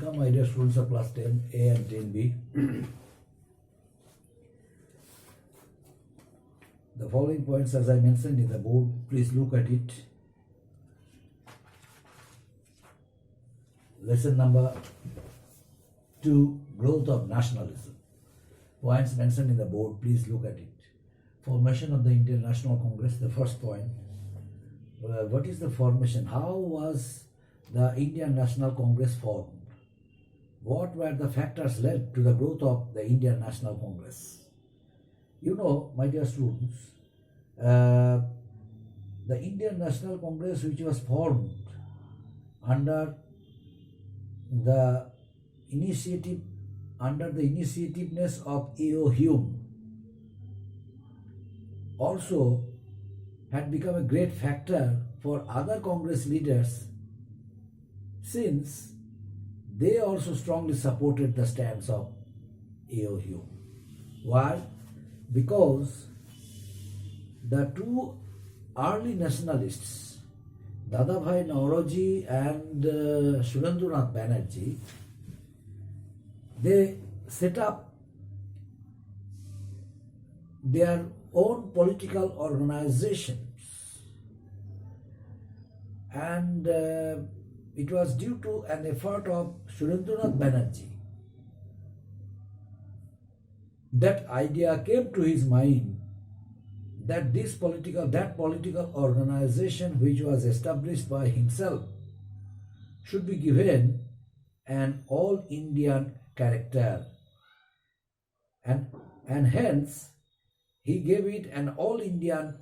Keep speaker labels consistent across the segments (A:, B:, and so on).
A: Welcome, my dear students of class 10A and 10B. The following points, as I mentioned in the board, please look at it. Lesson number 2, growth of nationalism. Points mentioned in the board, please look at it. Formation of the Indian National Congress, the first point. What is the formation? How was the Indian National Congress formed? What were the factors led to the growth of the Indian National Congress? You know, my dear students, the Indian National Congress, which was formed under the initiativeness of A.O. Hume, also had become a great factor for other Congress leaders, since they also strongly supported the stance of A.O. Hume. Why? Because the two early nationalists, Dadabhai Naoroji and Surendranath Banerjee, they set up their own political organizations, and it was due to an effort of Surendranath Banerjee that idea came to his mind that that political organization which was established by himself should be given an all-Indian character, and hence he gave it an all-Indian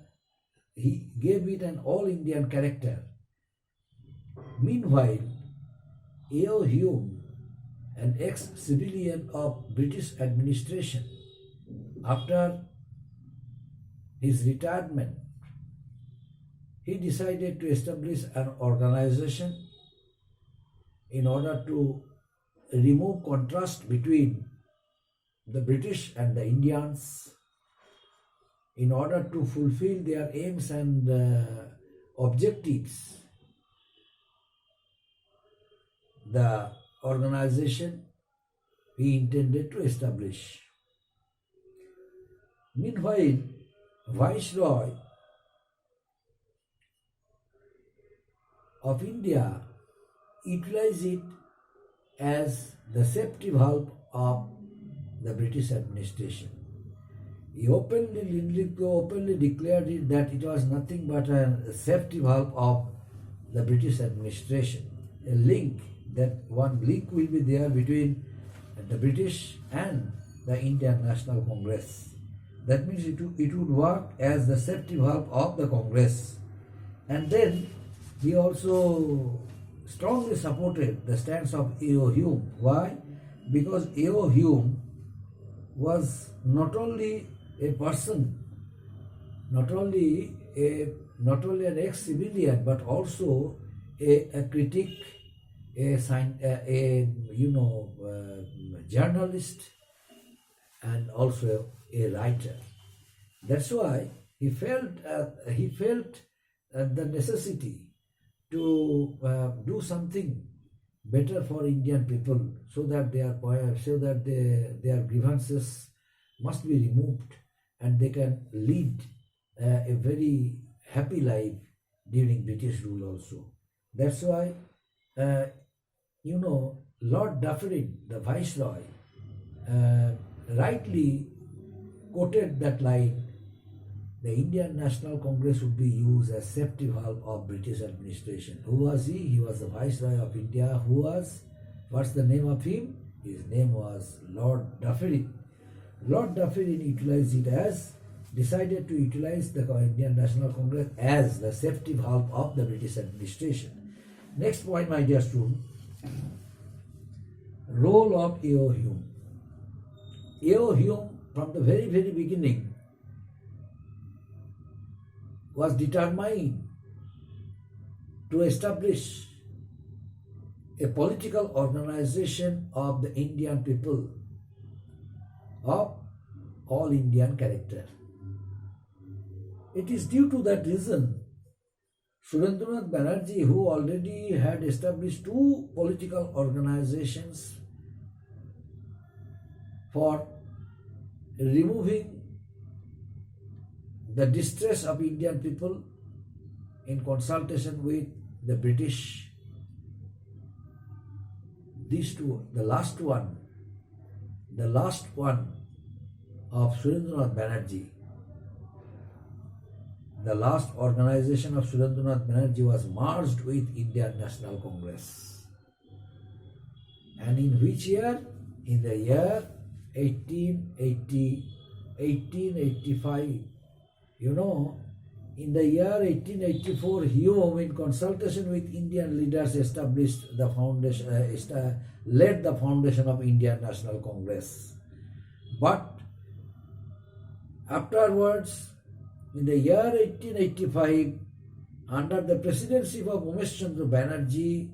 A: character. Meanwhile, A.O. Hume, an ex-civilian of British administration, after his retirement, he decided to establish an organization in order to remove contrast between the British and the Indians, in order to fulfill their aims and objectives. The organization he intended to establish. Meanwhile, Viceroy of India utilized it as the safety valve of the British administration. He openly declared it that it was nothing but a safety valve of the British administration. One link will be there between the British and the Indian National Congress. That means it would work as the safety valve of the Congress. And then he also strongly supported the stance of A.O. Hume. Why? Because A.O. Hume was not only a person, not only an ex-civilian, but also a critic, a journalist, and also a writer. That's why he felt the necessity to do something better for Indian people, so that their grievances must be removed and they can lead a very happy life during British rule also. That's why Lord Dufferin, the Viceroy, rightly quoted that line, the Indian National Congress would be used as safety valve of British administration. Who was he? He was the Viceroy of India. What's the name of him? His name was Lord Dufferin. Lord Dufferin decided to utilize the Indian National Congress as the safety valve of the British administration. Next point, my dear student, role of A.O. Hume. A.O. Hume, from the very, very beginning, was determined to establish a political organization of the Indian people of all Indian character. It is due to that reason Surendranath Banerjee, who already had established two political organizations for removing the distress of Indian people in consultation with the British. These two, the last one of Surendranath Banerjee, the last organization of Surendranath Banerjee was merged with Indian National Congress. And in which year? In the year 1885. You know, in the year 1884, Hume, in consultation with Indian leaders, established the foundation, led the foundation of Indian National Congress. But afterwards, in the year 1885, under the presidency of Umesh Chandra Banerjee,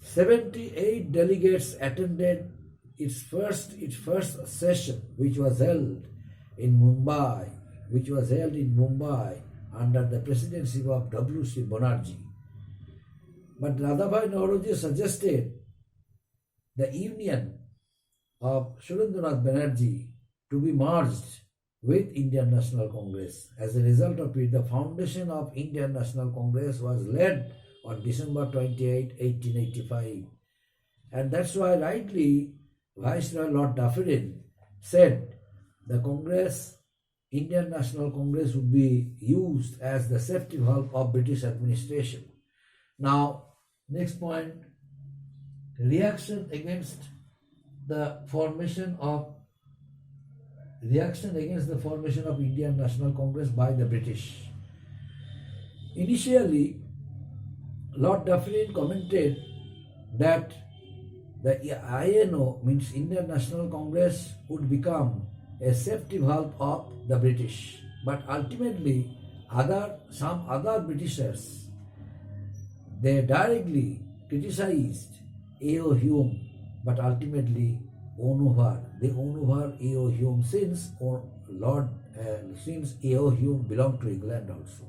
A: 78 delegates attended its first session, which was held in Mumbai, under the presidency of W.C. Banerjee. But Radhabhai Nauroji suggested the union of Surendranath Banerjee to be merged with Indian National Congress. As a result of it, the foundation of Indian National Congress was led on December 28, 1885. And that's why rightly Viceroy Lord Dufferin said the Congress, Indian National Congress, would be used as the safety valve of British administration. Now, next point, reaction against the formation of Indian National Congress by the British. Initially, Lord Dufferin commented that the INO, means Indian National Congress, would become a safety valve of the British. But ultimately, some other Britishers, they directly criticized A.O. Hume, but ultimately won over A.O. Hume, since A.O. Hume belonged to England also.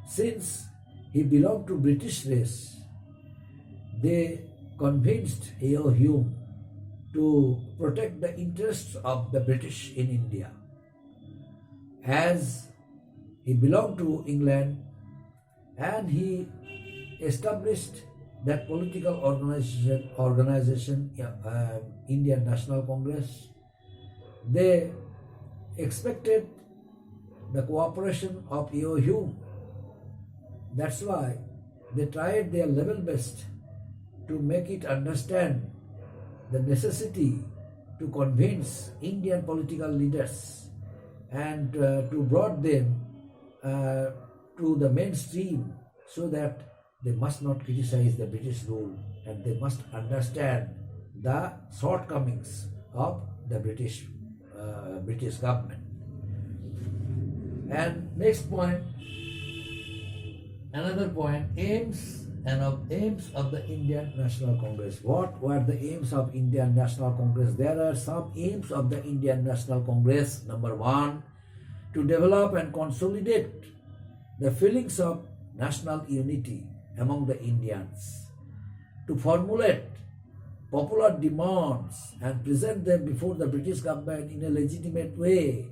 A: Since he belonged to British race, they convinced A.O. Hume to protect the interests of the British in India. As he belonged to England and he established that political organization, Indian National Congress, they expected the cooperation of A.O. Hume. That's why they tried their level best to make it understand the necessity to convince Indian political leaders and to brought them to the mainstream, so that they must not criticize the British rule and they must understand the shortcomings of the British government. And next point, another point, aims of the Indian National Congress. What were the aims of Indian National Congress? There are some aims of the Indian National Congress. Number one, to develop and consolidate the feelings of national unity among the Indians, to formulate popular demands and present them before the British government in a legitimate way.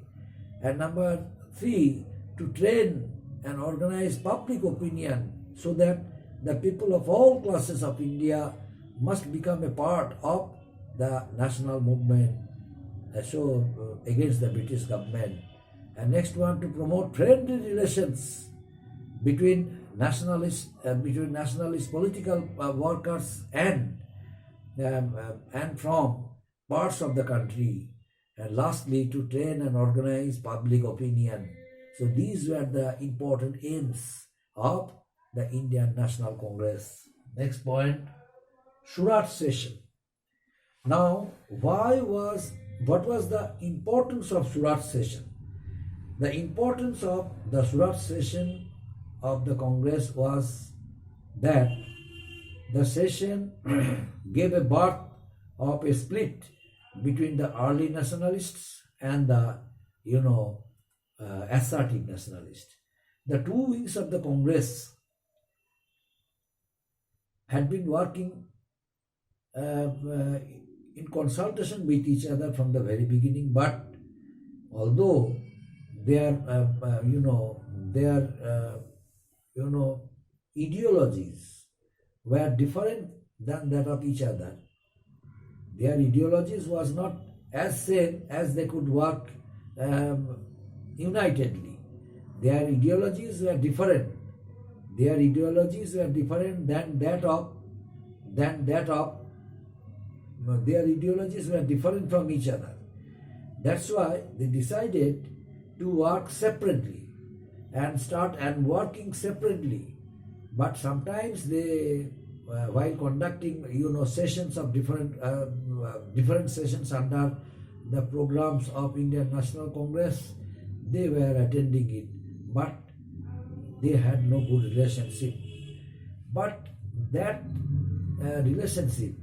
A: And number three, to train and organize public opinion so that the people of all classes of India must become a part of the national movement against the British government. And next one, to promote friendly relations between nationalist political workers and from parts of the country. And lastly, to train and organize public opinion. So these were the important aims of the Indian National Congress. Next point, Surat session. Now, what was the importance of Surat session? The importance of the Surat session of the Congress was that the session gave a birth of a split between the early nationalists and the assertive nationalists. the two wings of the Congress had been working in consultation with each other from the very beginning, but although their ideologies were different than that of each other, their ideologies was not as same as they could work unitedly. Their ideologies were different. Their ideologies were different than that of their ideologies were different from each other. That's why they decided to work separately and start and working separately. But sometimes they, while conducting sessions of different sessions under the programs of Indian National Congress, they were attending it, but they had no good relationship. But that relationship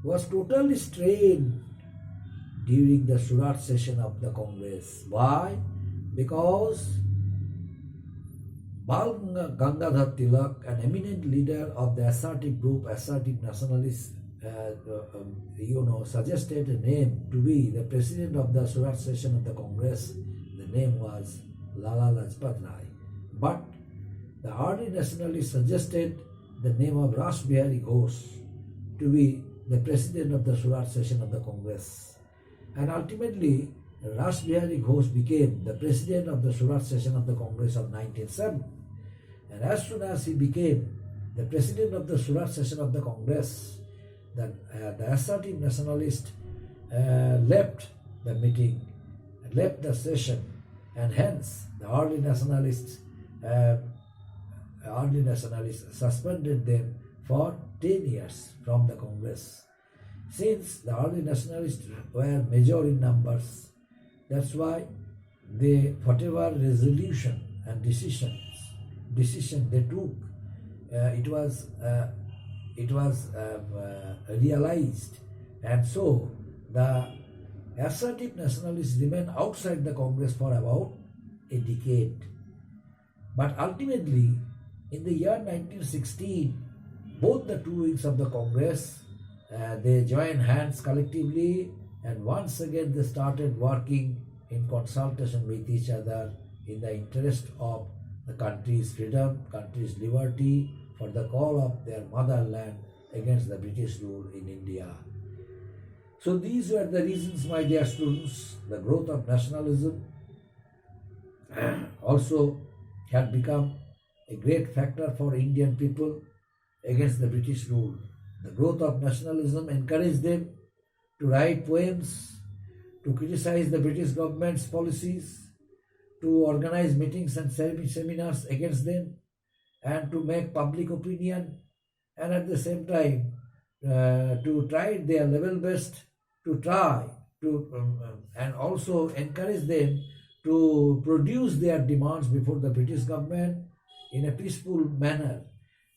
A: was totally strained during the Surat session of the Congress. Why? Because Bal Gangadhar Tilak, an eminent leader of the assertive group, assertive nationalists, suggested a name to be the president of the Surat session of the Congress. The name was Lala Lajpat Rai. But the early nationalists suggested the name of Ras Bihari Ghosh to be the president of the Surat session of the Congress. And ultimately, Ras Bihari Ghosh became the president of the Surat session of the Congress of 1907. And as soon as he became the president of the Surat session of the Congress, the assertive nationalist left the meeting, left the session, and hence the early nationalists suspended them for 10 years from the Congress. Since the early nationalists were major in numbers, that's why they, whatever resolution and decision they took, it was realized, and so the assertive nationalists remained outside the Congress for about a decade. But ultimately, in the year 1916, both the two wings of the Congress they joined hands collectively, and once again they started working in consultation with each other in the interest of the country's freedom, country's liberty, for the call of their motherland against the British rule in India. So these were the reasons, my dear students. The growth of nationalism also had become a great factor for Indian people against the British rule. The growth of nationalism encouraged them to write poems, to criticize the British government's policies, to organize meetings and seminars against them, and to make public opinion, and at the same time to try their level best to try to and also encourage them to produce their demands before the British government in a peaceful manner.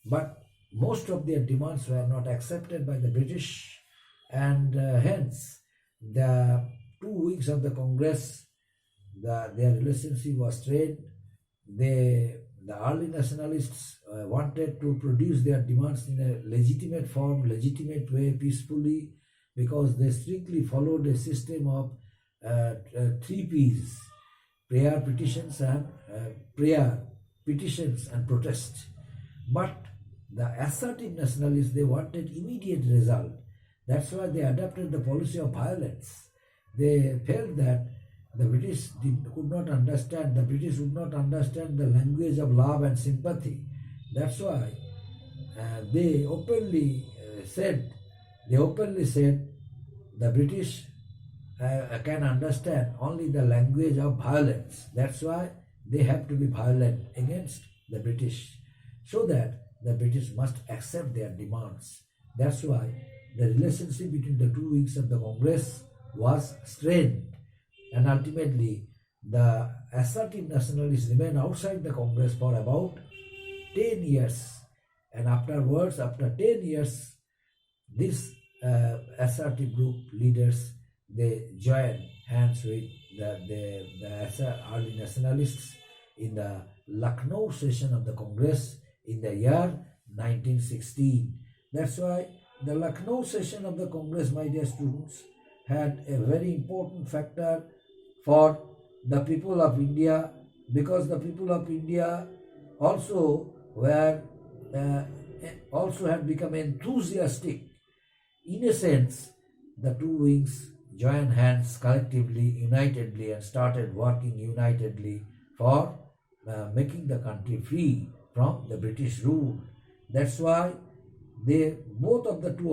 A: But most of their demands were not accepted by the British, and hence the two wings of the Congress, their relationship was strained. The early nationalists wanted to produce their demands in a legitimate form, legitimate way, peacefully, because they strictly followed a system of 3 P's: prayer, petitions, and protest. But the assertive nationalists, they wanted immediate result. That's why they adopted the policy of violence. They felt that the British would not understand the language of love and sympathy. That's why they openly said the British can understand only the language of violence. That's why they have to be violent against the British, so that the British must accept their demands. That's why the relationship between the two wings of the Congress was strained, and ultimately the assertive nationalists remained outside the Congress for about 10 years. And afterwards, after 10 years, this assertive group leaders, they joined hands with the early nationalists, in the Lucknow session of the Congress in the year 1916. That's why the Lucknow session of the Congress, my dear students, had a very important factor for the people of India, because the people of India also were also had become enthusiastic. In a sense, the two wings joined hands collectively, unitedly, and started working unitedly for making the country free from the British rule. That's why they both of the two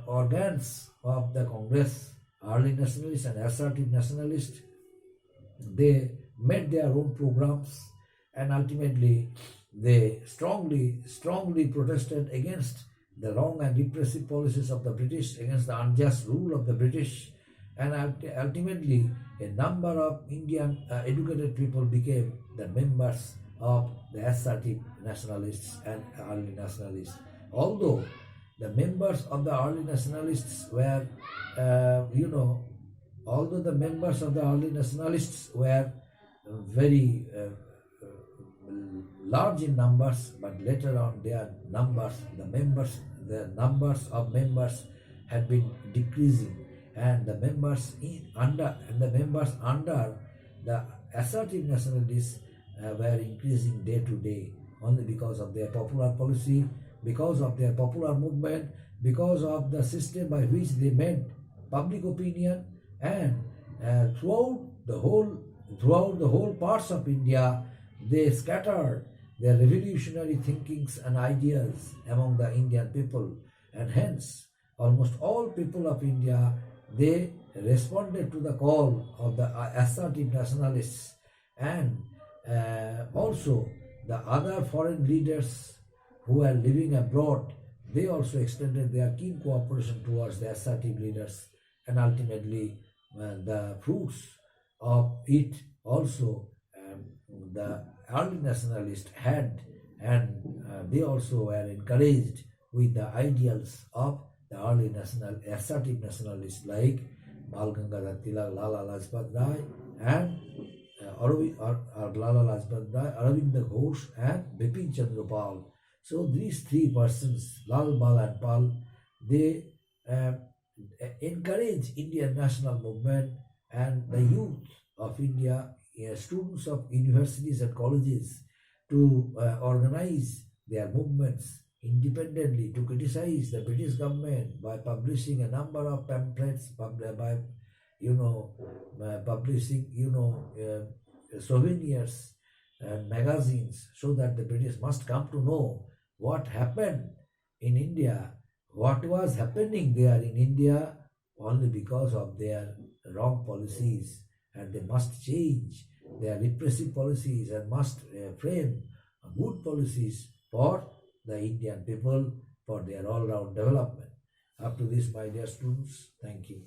A: organs of the Congress, early nationalists and assertive nationalists, they made their own programs, and ultimately they strongly protested against the wrong and repressive policies of the British, against the unjust rule of the British, and ultimately a number of Indian educated people became the members of the assertive nationalists and early nationalists. Although the members of the early nationalists were, although the members of the early nationalists were very large in numbers, but later on the numbers of members had been decreasing, and the members under the assertive nationalists were increasing day to day, only because of their popular policy, because of their popular movement, because of the system by which they made public opinion, and throughout the whole parts of India, they scattered their revolutionary thinkings and ideas among the Indian people, and hence almost all people of India, they responded to the call of the assertive nationalists, and also the other foreign leaders who were living abroad, they also extended their keen cooperation towards the assertive leaders, and ultimately the fruits of it also the early nationalists had, and they also were encouraged with the ideals of the early assertive nationalists like Bal Gangadhar Tilak, Lala Lajpat Rai, and Lala Lajpat Rai, Aravind Ghosh, and Bipin Chandra Pal. So these three persons, Lal, Bal, and Pal, they encourage Indian national movement, and the youth of India, students of universities and colleges, to organize their movements independently, to criticize the British government by publishing a number of pamphlets, by publishing souvenirs and magazines, so that the British must come to know what happened in India, what was happening there in India, only because of their wrong policies, and they must change their repressive policies and must frame good policies for the Indian people, for their all-round development. Up to this, my dear students, thank you.